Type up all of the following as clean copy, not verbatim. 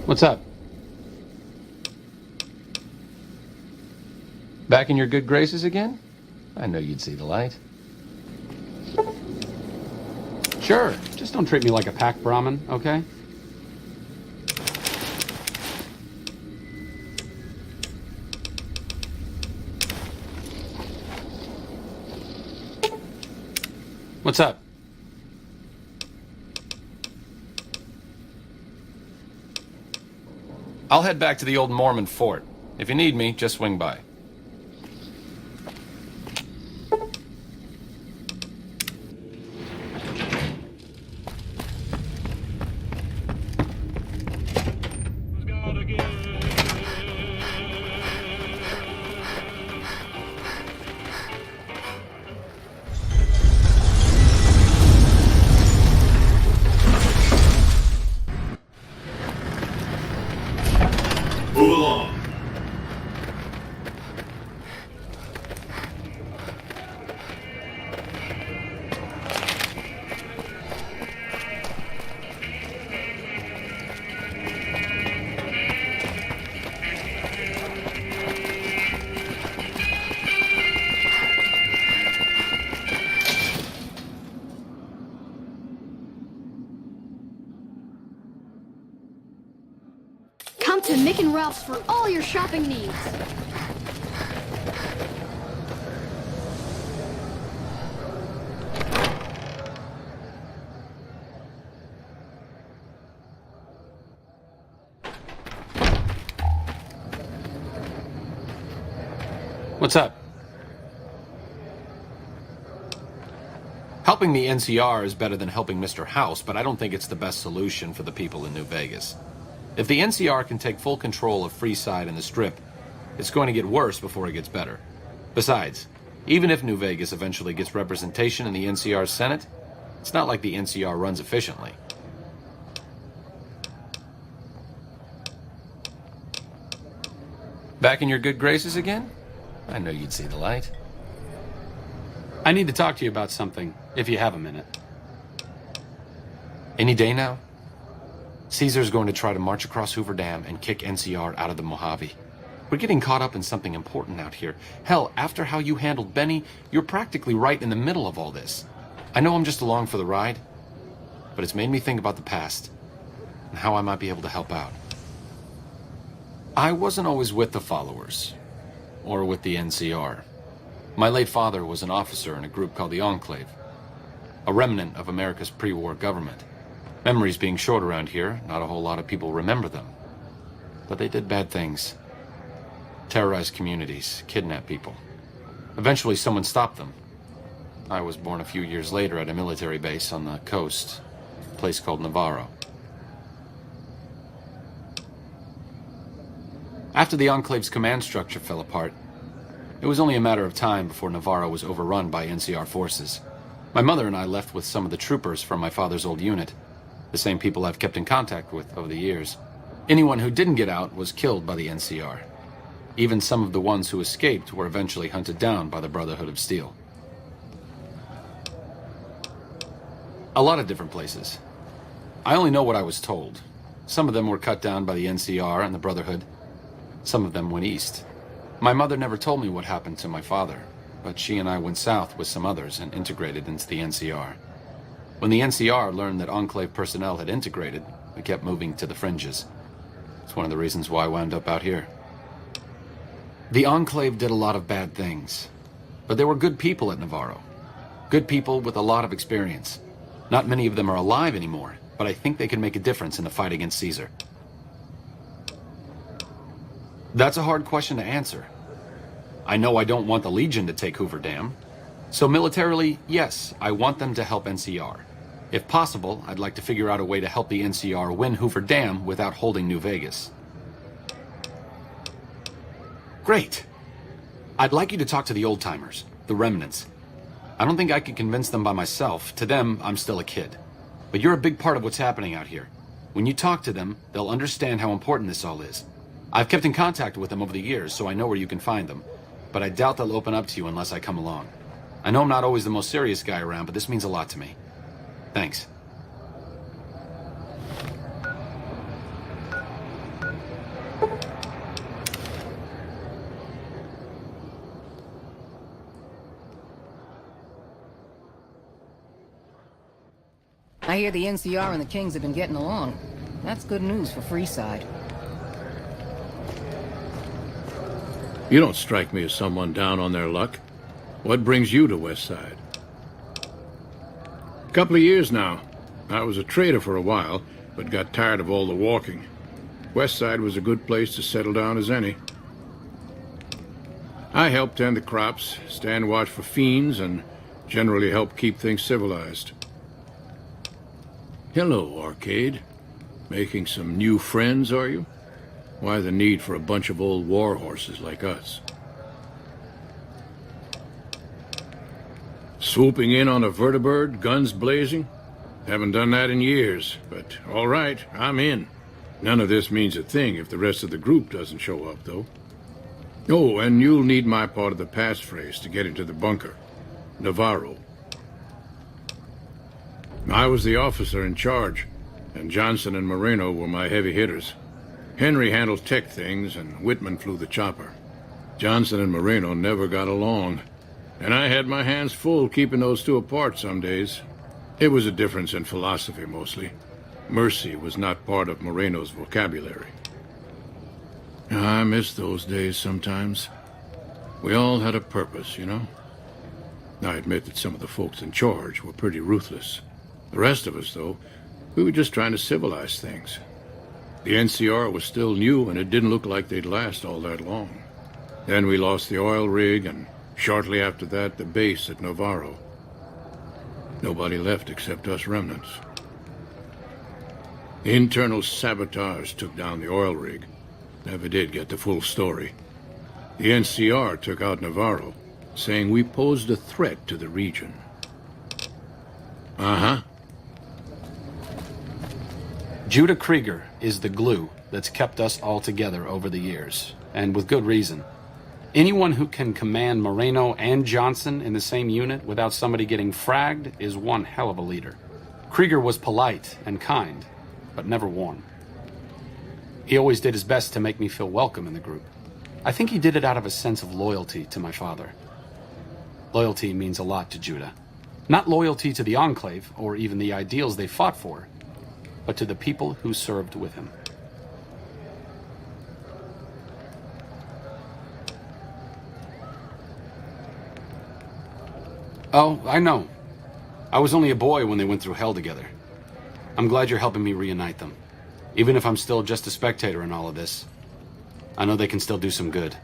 What's up? Back in your good graces again? I know you'd see the light. Sure, just don't treat me like a pack Brahmin, okay? What's up? I'll head back to the old Mormon fort. If you need me, just swing by. Move along. Come to Mick and Ralph's for all your shopping needs. What's up? Helping the NCR is better than helping Mr. House, but I don't think it's the best solution for the people in New Vegas. If the NCR can take full control of Freeside and the Strip, it's going to get worse before it gets better. Besides, even if New Vegas eventually gets representation in the NCR's Senate, it's not like the NCR runs efficiently. Back in your good graces again? I know you'd see the light. I need to talk to you about something, if you have a minute. Any day now? Caesar's going to try to march across Hoover Dam and kick NCR out of the Mojave. We're getting caught up in something important out here. Hell, after how you handled Benny, you're practically right in the middle of all this. I know I'm just along for the ride, but it's made me think about the past and how I might be able to help out. I wasn't always with the followers, or with the NCR. My late father was an officer in a group called the Enclave, a remnant of America's pre-war government. Memories being short around here, not a whole lot of people remember them. But they did bad things. Terrorized communities, kidnapped people. Eventually someone stopped them. I was born a few years later at a military base on the coast, a place called Navarro. After the Enclave's command structure fell apart, it was only a matter of time before Navarro was overrun by NCR forces. My mother and I left with some of the troopers from my father's old unit, the same people I've kept in contact with over the years. Anyone who didn't get out was killed by the NCR. Even some of the ones who escaped were eventually hunted down by the Brotherhood of Steel. A lot of different places. I only know what I was told. Some of them were cut down by the NCR and the Brotherhood. Some of them went east. My mother never told me what happened to my father, but she and I went south with some others and integrated into the NCR. When the NCR learned that Enclave personnel had integrated, we kept moving to the fringes. It's one of the reasons why I wound up out here. The Enclave did a lot of bad things, but there were good people at Navarro. Good people with a lot of experience. Not many of them are alive anymore, but I think they can make a difference in the fight against Caesar. That's a hard question to answer. I know I don't want the Legion to take Hoover Dam. So militarily, yes, I want them to help NCR. If possible, I'd like to figure out a way to help the NCR win Hoover Dam without holding New Vegas. Great. I'd like you to talk to the old-timers, the remnants. I don't think I could convince them by myself. To them, I'm still a kid. But you're a big part of what's happening out here. When you talk to them, they'll understand how important this all is. I've kept in contact with them over the years, so I know where you can find them. But I doubt they'll open up to you unless I come along. I know I'm not always the most serious guy around, but this means a lot to me. Thanks. I hear the NCR and the Kings have been getting along. That's good news for Freeside. You don't strike me as someone down on their luck. What brings you to Westside? A couple of years now. I was a trader for a while, but got tired of all the walking. Westside was a good place to settle down as any. I help tend the crops, stand watch for fiends, and generally help keep things civilized. Hello, Arcade. Making some new friends, are you? Why the need for a bunch of old war horses like us? Swooping in on a vertibird, guns blazing? Haven't done that in years, but all right, I'm in. None of this means a thing if the rest of the group doesn't show up, though. Oh, and you'll need my part of the passphrase to get into the bunker. Navarro. I was the officer in charge, and Johnson and Moreno were my heavy hitters. Henry handled tech things, and Whitman flew the chopper. Johnson and Moreno never got along, and I had my hands full keeping those two apart some days. It was a difference in philosophy, mostly. Mercy was not part of Moreno's vocabulary. I miss those days sometimes. We all had a purpose, you know? I admit that some of the folks in charge were pretty ruthless. The rest of us, though, we were just trying to civilize things. The NCR was still new, and it didn't look like they'd last all that long. Then we lost the oil rig, and shortly after that, the base at Navarro. Nobody left except us remnants. Internal sabotage took down the oil rig. Never did get the full story. The NCR took out Navarro, saying we posed a threat to the region. Uh-huh. Judah Krieger is the glue that's kept us all together over the years, and with good reason. Anyone who can command Moreno and Johnson in the same unit without somebody getting fragged is one hell of a leader. Krieger was polite and kind, but never warm. He always did his best to make me feel welcome in the group. I think he did it out of a sense of loyalty to my father. Loyalty means a lot to Judah. Not loyalty to the Enclave, or even the ideals they fought for, but to the people who served with him. Oh, I know. I was only a boy when they went through hell together. I'm glad you're helping me reunite them. Even if I'm still just a spectator in all of this, I know they can still do some good.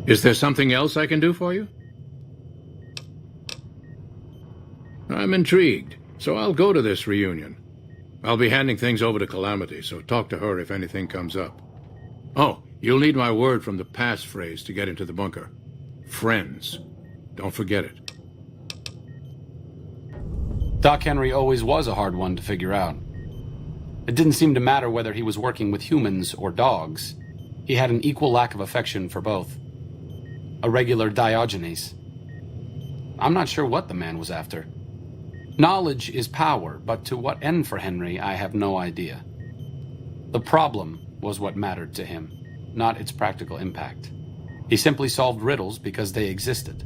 Is there something else I can do for you? I'm intrigued, so I'll go to this reunion. I'll be handing things over to Calamity, so talk to her if anything comes up. Oh, you'll need my word from the passphrase to get into the bunker. Friends. Don't forget it. Doc Henry always was a hard one to figure out. It didn't seem to matter whether he was working with humans or dogs. He had an equal lack of affection for both. A regular Diogenes. I'm not sure what the man was after. Knowledge is power, but to what end for Henry, I have no idea. The problem was what mattered to him, not its practical impact. He simply solved riddles because they existed.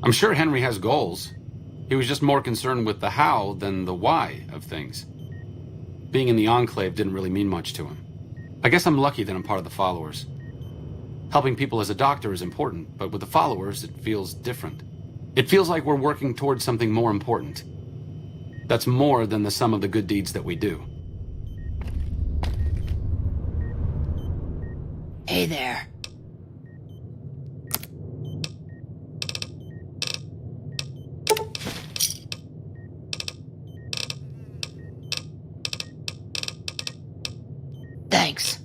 I'm sure Henry has goals. He was just more concerned with the how than the why of things. Being in the Enclave didn't really mean much to him. I guess I'm lucky that I'm part of the followers. Helping people as a doctor is important, but with the followers, it feels different. It feels like we're working towards something more important. That's more than the sum of the good deeds that we do. Hey there. Thanks.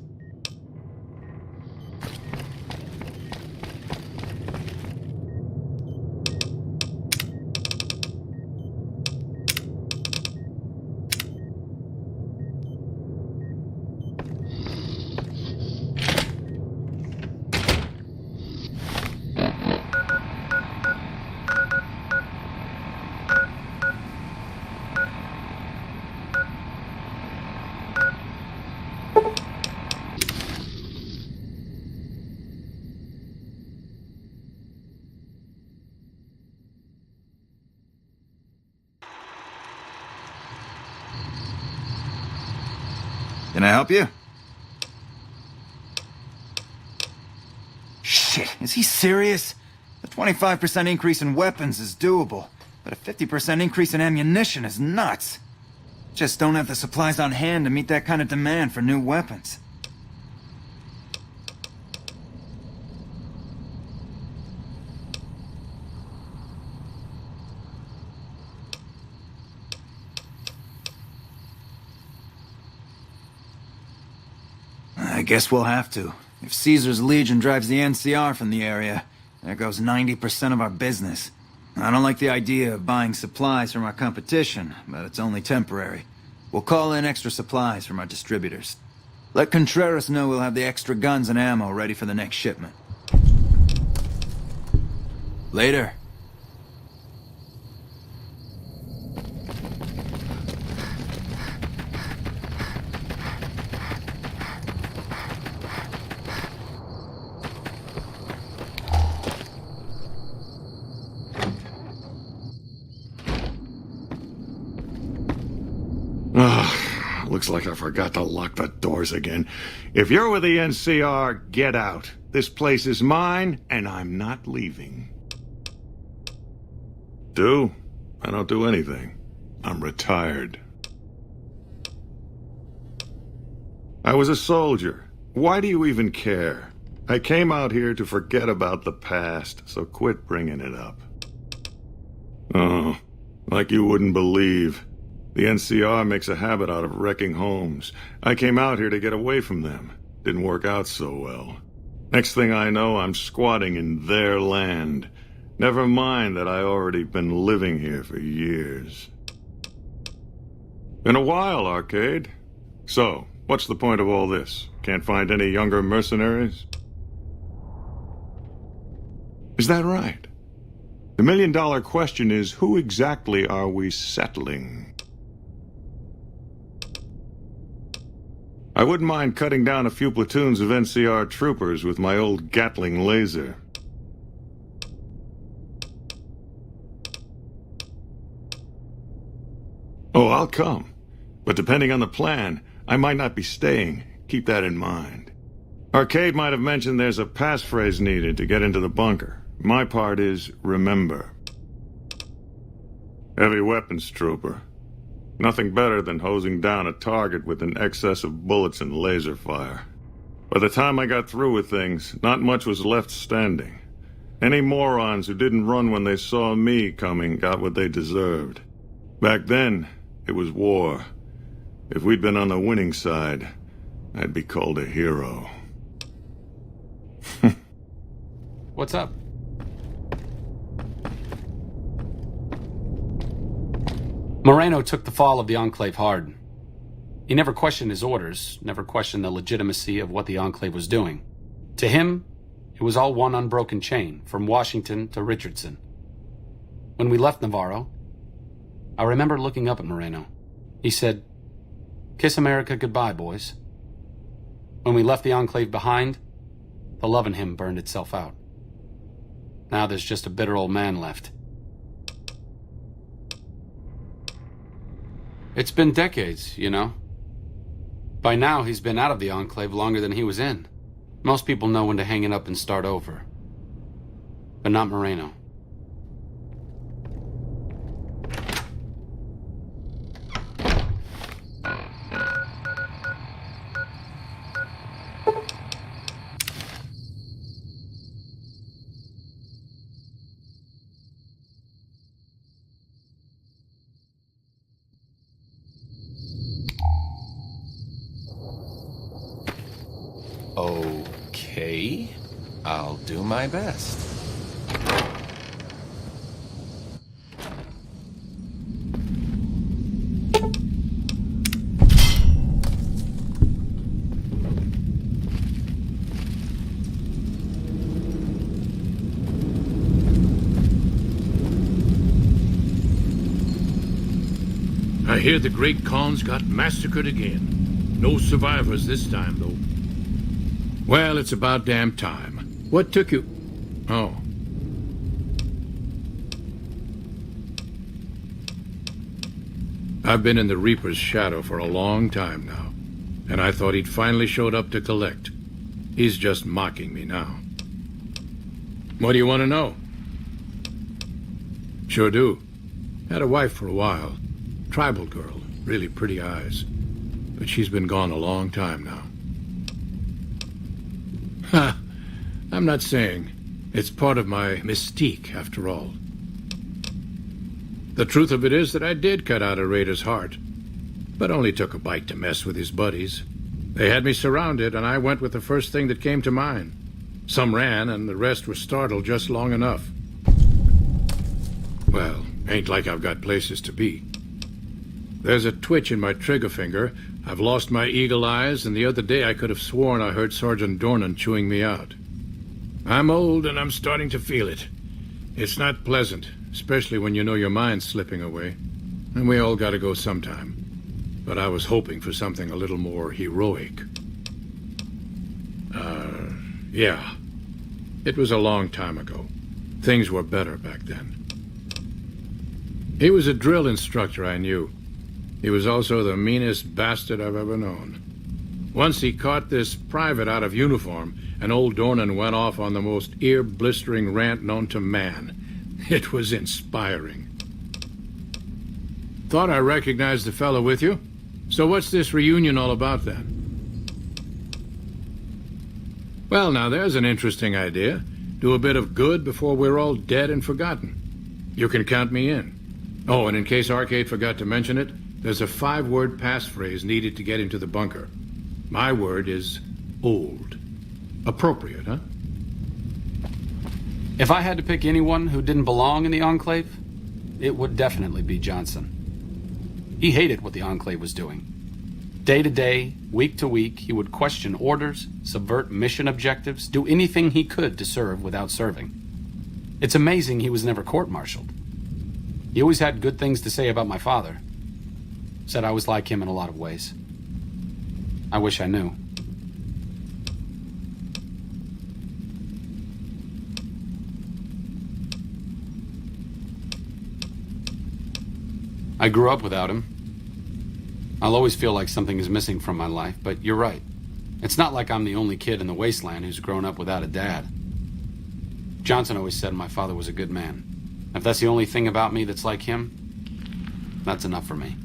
Can I help you? Shit, is he serious? The 25% increase in weapons is doable, but a 50% increase in ammunition is nuts. Just don't have the supplies on hand to meet that kind of demand for new weapons. I guess we'll have to. If Caesar's Legion drives the NCR from the area, there goes 90% of our business. I don't like the idea of buying supplies from our competition, but it's only temporary. We'll call in extra supplies from our distributors. Let Contreras know we'll have the extra guns and ammo ready for the next shipment. Later. Looks like I forgot to lock the doors again. If you're with the NCR, get out. This place is mine, and I'm not leaving. I don't do anything. I'm retired. I was a soldier. Why do you even care? I came out here to forget about the past, so quit bringing it up. Oh, like you wouldn't believe. The NCR makes a habit out of wrecking homes. I came out here to get away from them. Didn't work out so well. Next thing I know, I'm squatting in their land. Never mind that I already been living here for years. Been a while, Arcade. So, what's the point of all this? Can't find any younger mercenaries? Is that right? The million-dollar question is, who exactly are we settling? I wouldn't mind cutting down a few platoons of NCR troopers with my old Gatling laser. Oh, I'll come. But depending on the plan, I might not be staying. Keep that in mind. Arcade might have mentioned there's a passphrase needed to get into the bunker. My part is remember. Heavy weapons trooper. Nothing better than hosing down a target with an excess of bullets and laser fire. By the time I got through with things, not much was left standing. Any morons who didn't run when they saw me coming got what they deserved. Back then, it was war. If we'd been on the winning side, I'd be called a hero. What's up? Moreno took the fall of the Enclave hard. He never questioned his orders, never questioned the legitimacy of what the Enclave was doing. To him, it was all one unbroken chain, from Washington to Richardson. When we left Navarro, I remember looking up at Moreno. He said, "Kiss America goodbye, boys." When we left the Enclave behind, the love in him burned itself out. Now there's just a bitter old man left. It's been decades, you know. By now, he's been out of the Enclave longer than he was in. Most people know when to hang it up and start over. But not Moreno. Okay. I'll do my best. I hear the Great Khans got massacred again. No survivors this time, though. Well, it's about damn time. What took you... Oh. I've been in the Reaper's shadow for a long time now, and I thought he'd finally showed up to collect. He's just mocking me now. What do you want to know? Sure do. Had a wife for a while. Tribal girl, really pretty eyes. But she's been gone a long time now. Ha! I'm not saying. It's part of my mystique, after all. The truth of it is that I did cut out a raider's heart, but only took a bite to mess with his buddies. They had me surrounded, and I went with the first thing that came to mind. Some ran, and the rest were startled just long enough. Well, ain't like I've got places to be. There's a twitch in my trigger finger. I've lost my eagle eyes, and the other day I could have sworn I heard Sergeant Dornan chewing me out. I'm old, and I'm starting to feel it. It's not pleasant, especially when you know your mind's slipping away. And we all gotta go sometime. But I was hoping for something a little more heroic. Yeah. It was a long time ago. Things were better back then. He was a drill instructor I knew. He was also the meanest bastard I've ever known. Once he caught this private out of uniform, and old Dornan went off on the most ear-blistering rant known to man. It was inspiring. Thought I recognized the fellow with you. So what's this reunion all about then? Well, now there's an interesting idea. Do a bit of good before we're all dead and forgotten. You can count me in. Oh, and in case Arcade forgot to mention it, there's a 5-word passphrase needed to get into the bunker. My word is Auld. Appropriate, huh? If I had to pick anyone who didn't belong in the Enclave, it would definitely be Johnson. He hated what the Enclave was doing. Day to day, week to week, he would question orders, subvert mission objectives, do anything he could to serve without serving. It's amazing he was never court-martialed. He always had good things to say about my father. Said I was like him in a lot of ways. I wish I knew. I grew up without him. I'll always feel like something is missing from my life, but you're right. It's not like I'm the only kid in the wasteland who's grown up without a dad. Johnson always said my father was a good man. If that's the only thing about me that's like him, that's enough for me.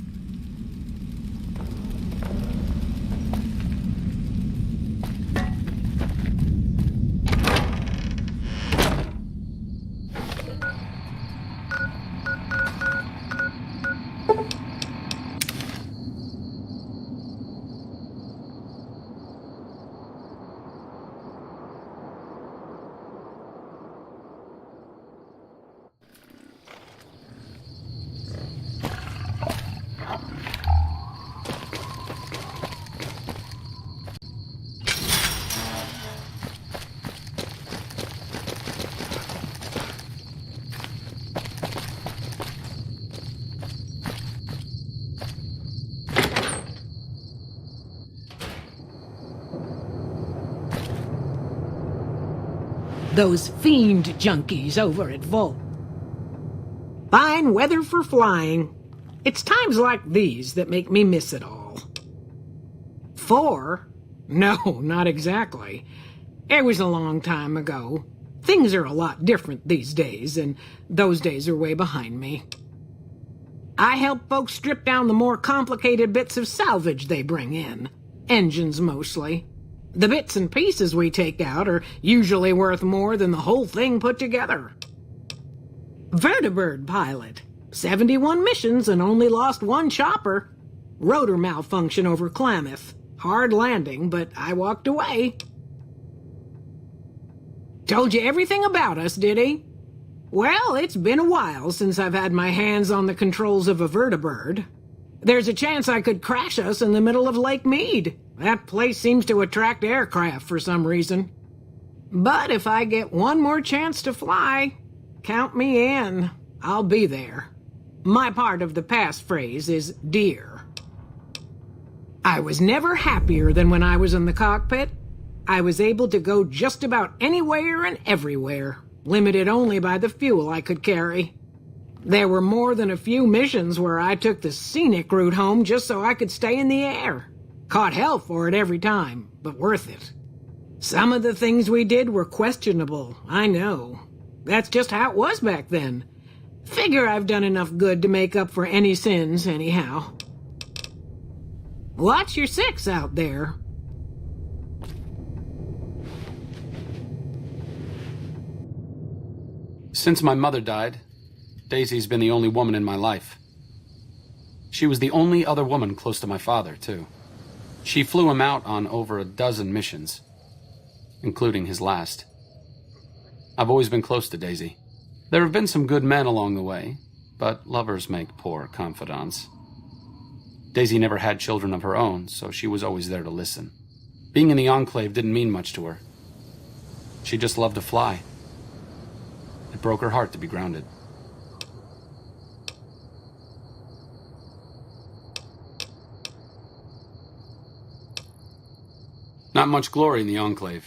Those fiend junkies over at Vault. Fine weather for flying. It's times like these that make me miss it all. 4? No, not exactly. It was a long time ago. Things are a lot different these days, and those days are way behind me. I help folks strip down the more complicated bits of salvage they bring in. Engines mostly. The bits and pieces we take out are usually worth more than the whole thing put together. Vertibird pilot. 71 missions and only lost 1 chopper. Rotor malfunction over Klamath. Hard landing, but I walked away. Told you everything about us, did he? Well, it's been a while since I've had my hands on the controls of a vertibird. There's a chance I could crash us in the middle of Lake Mead. That place seems to attract aircraft for some reason. But if I get one more chance to fly, count me in. I'll be there. My part of the passphrase is dear. I was never happier than when I was in the cockpit. I was able to go just about anywhere and everywhere, limited only by the fuel I could carry. There were more than a few missions where I took the scenic route home just so I could stay in the air. Caught hell for it every time, but worth it. Some of the things we did were questionable, I know. That's just how it was back then. Figure I've done enough good to make up for any sins, anyhow. Watch your six out there. Since my mother died, Daisy's been the only woman in my life. She was the only other woman close to my father, too. She flew him out on over a dozen missions, including his last. I've always been close to Daisy. There have been some good men along the way, but lovers make poor confidants. Daisy never had children of her own, so she was always there to listen. Being in the Enclave didn't mean much to her. She just loved to fly. It broke her heart to be grounded. Not much glory in the Enclave.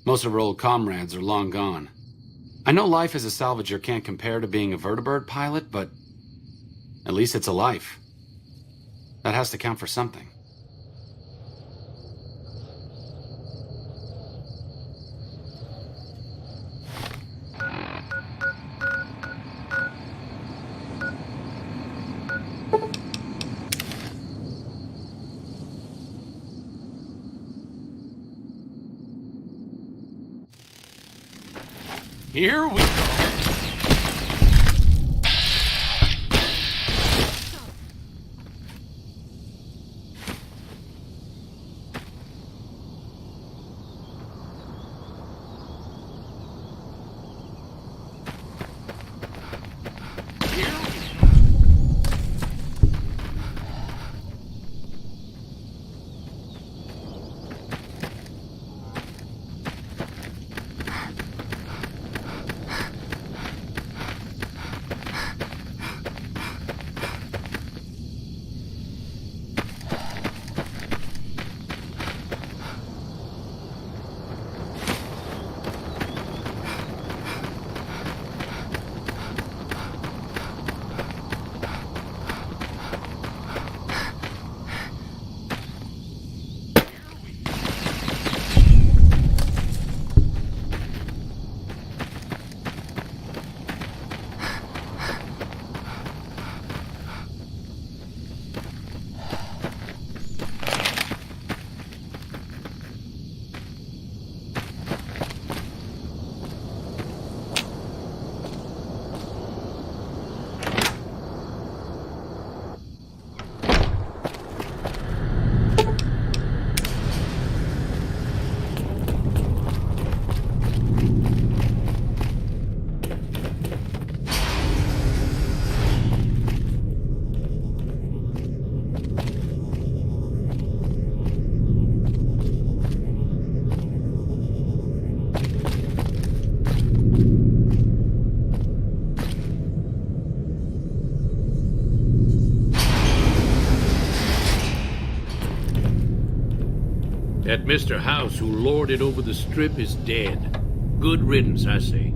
Most of her old comrades are long gone. I know life as a salvager can't compare to being a vertibird pilot, but at least it's a life. That has to count for something. Here we go. That Mr. House who lorded over the strip is dead. Good riddance, I say.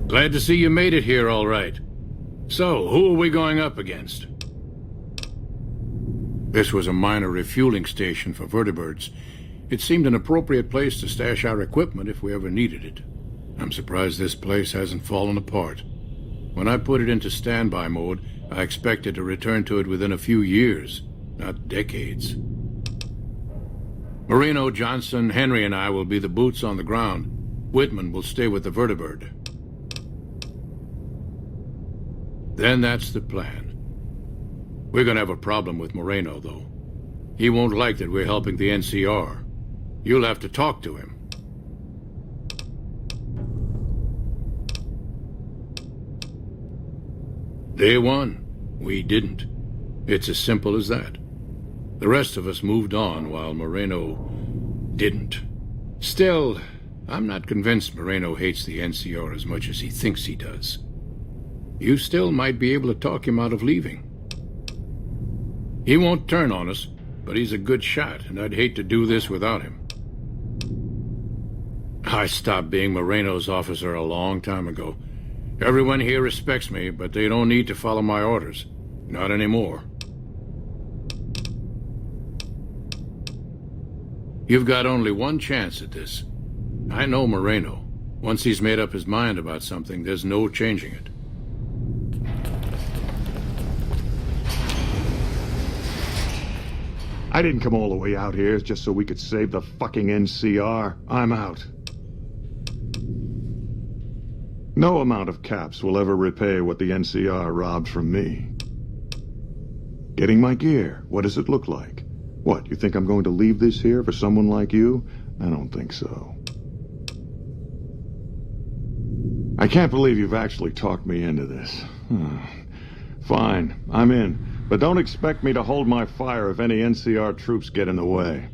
Glad to see you made it here all right. So, who are we going up against? This was a minor refueling station for vertibirds. It seemed an appropriate place to stash our equipment if we ever needed it. I'm surprised this place hasn't fallen apart. When I put it into standby mode, I expected to return to it within a few years, not decades. Marino, Johnson, Henry, and I will be the boots on the ground. Whitman will stay with the vertibird. Then that's the plan. We're gonna have a problem with Moreno, though. He won't like that we're helping the NCR. You'll have to talk to him. Day one, we didn't. It's as simple as that. The rest of us moved on while Moreno didn't. Still, I'm not convinced Moreno hates the NCR as much as he thinks he does. You still might be able to talk him out of leaving. He won't turn on us, but he's a good shot, and I'd hate to do this without him. I stopped being Moreno's officer a long time ago. Everyone here respects me, but they don't need to follow my orders. Not anymore. You've got only one chance at this. I know Moreno. Once he's made up his mind about something, there's no changing it. I didn't come all the way out here just so we could save the fucking NCR. I'm out. No amount of caps will ever repay what the NCR robbed from me. Getting my gear, what does it look like? What, you think I'm going to leave this here for someone like you? I don't think so. I can't believe you've actually talked me into this. Fine, I'm in. But don't expect me to hold my fire if any NCR troops get in the way.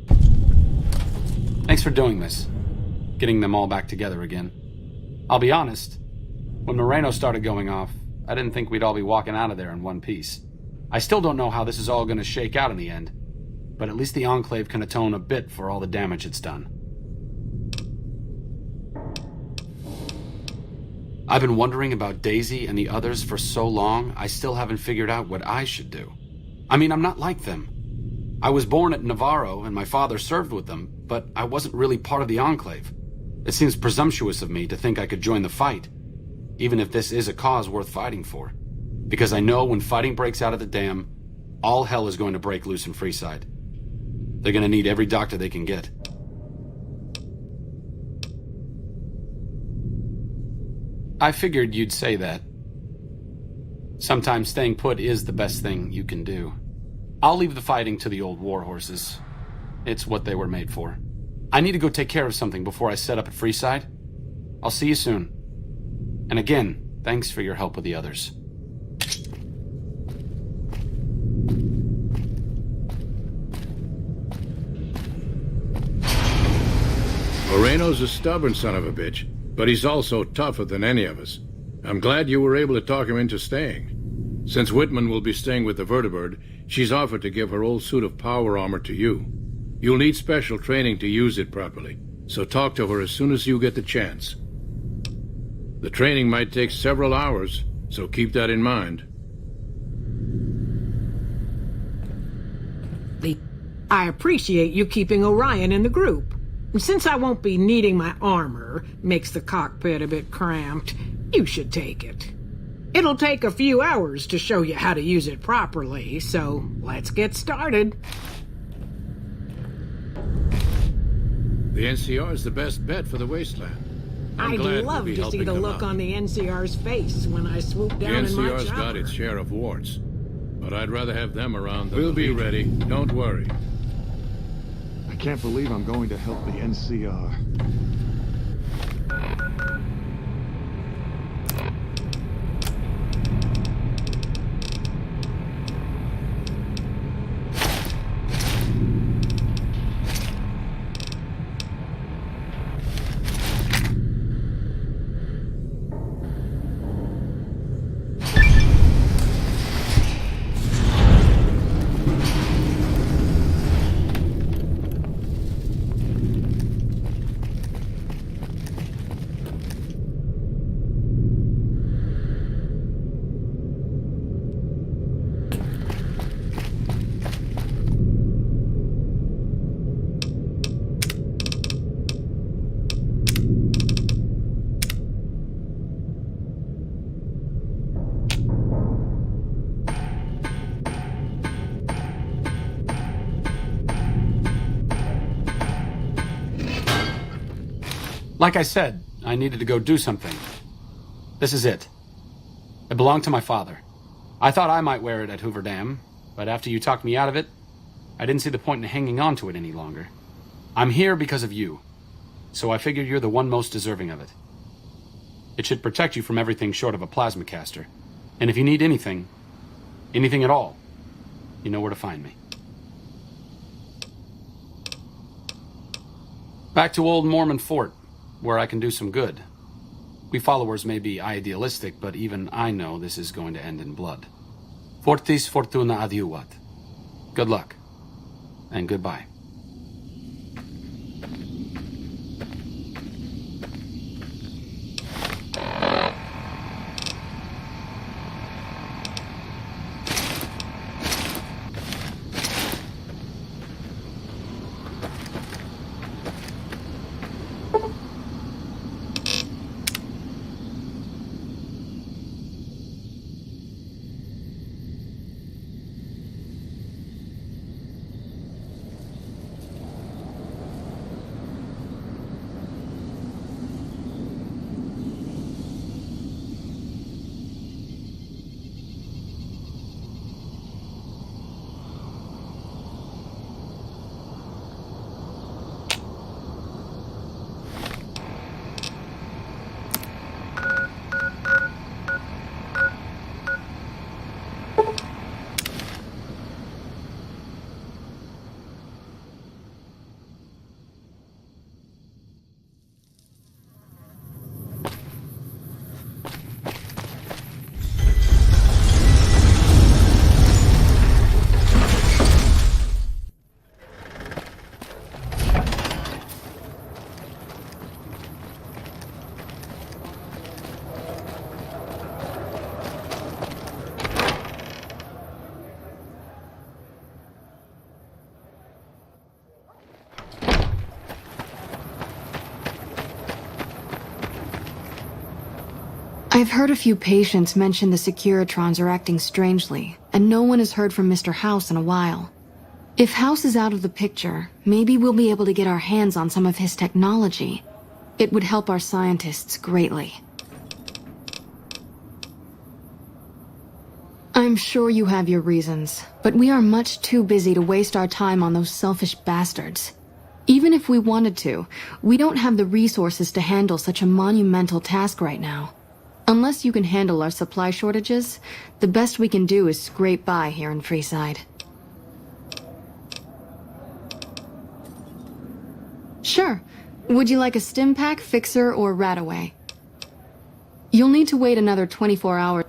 Thanks for doing this. Getting them all back together again. I'll be honest, when Moreno started going off, I didn't think we'd all be walking out of there in one piece. I still don't know how this is all going to shake out in the end, but at least the Enclave can atone a bit for all the damage it's done. I've been wondering about Daisy and the others for so long, I still haven't figured out what I should do. I mean, I'm not like them. I was born at Navarro and my father served with them, but I wasn't really part of the Enclave. It seems presumptuous of me to think I could join the fight, even if this is a cause worth fighting for. Because I know when fighting breaks out at the dam, all hell is going to break loose in Freeside. They're going to need every doctor they can get. I figured you'd say that. Sometimes staying put is the best thing you can do. I'll leave the fighting to the old war horses. It's what they were made for. I need to go take care of something before I set up at Freeside. I'll see you soon. And again, thanks for your help with the others. Moreno's a stubborn son of a bitch, but he's also tougher than any of us. I'm glad you were able to talk him into staying. Since Whitman will be staying with the Vertibird, she's offered to give her old suit of power armor to you. You'll need special training to use it properly, so talk to her as soon as you get the chance. The training might take several hours, so keep that in mind. I appreciate you keeping Orion in the group. Since I won't be needing my armor, makes the cockpit a bit cramped, you should take it. It'll take a few hours to show you how to use it properly, so let's get started. The NCR is the best bet for the wasteland. I'd love to see the look on the NCR's face when I swoop down in my chopper. The NCR's got its share of warts, but I'd rather have them around than we'll be ready. Don't worry. I can't believe I'm going to help the NCR. Like I said, I needed to go do something. This is it. It belonged to my father. I thought I might wear it at Hoover Dam, But after you talked me out of it, I didn't see the point in hanging on to it any longer. I'm here because of you, so I figured you're the one most deserving of it. It should protect you from everything short of a plasma caster. And if you need anything at all, you know where to find me. Back to old Mormon Fort, where I can do some good. We followers may be idealistic, but even I know this is going to end in blood. Fortis fortuna adiuvat. Good luck, and goodbye. I've heard a few patients mention the Securitrons are acting strangely, and no one has heard from Mr. House in a while. If House is out of the picture, maybe we'll be able to get our hands on some of his technology. It would help our scientists greatly. I'm sure you have your reasons, but we are much too busy to waste our time on those selfish bastards. Even if we wanted to, we don't have the resources to handle such a monumental task right now. Unless you can handle our supply shortages, the best we can do is scrape by here in Freeside. Sure. Would you like a stim pack, fixer, or rataway? You'll need to wait another 24 hours.